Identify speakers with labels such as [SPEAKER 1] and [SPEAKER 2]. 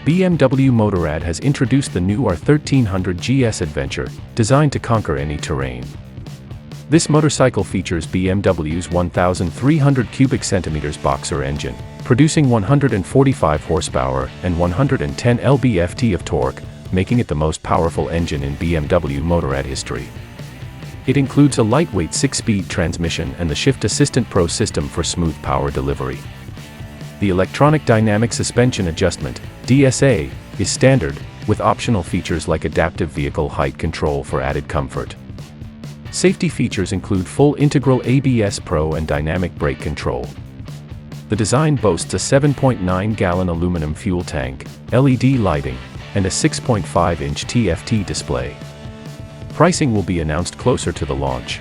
[SPEAKER 1] BMW Motorrad has introduced the new R1300 GS Adventure, designed to conquer any terrain. This motorcycle features BMW's 1,300 cubic centimeters boxer engine, producing 145 horsepower and 110 lb-ft of torque, making it the most powerful engine in BMW Motorrad history. It includes a lightweight 6-speed transmission and the Shift Assistant Pro system for smooth power delivery. The electronic dynamic suspension adjustment, DSA, is standard, with optional features like adaptive vehicle height control for added comfort. Safety features include full integral ABS Pro and dynamic brake control. The design boasts a 7.9-gallon aluminum fuel tank, LED lighting, and a 6.5-inch TFT display. Pricing will be announced closer to the launch.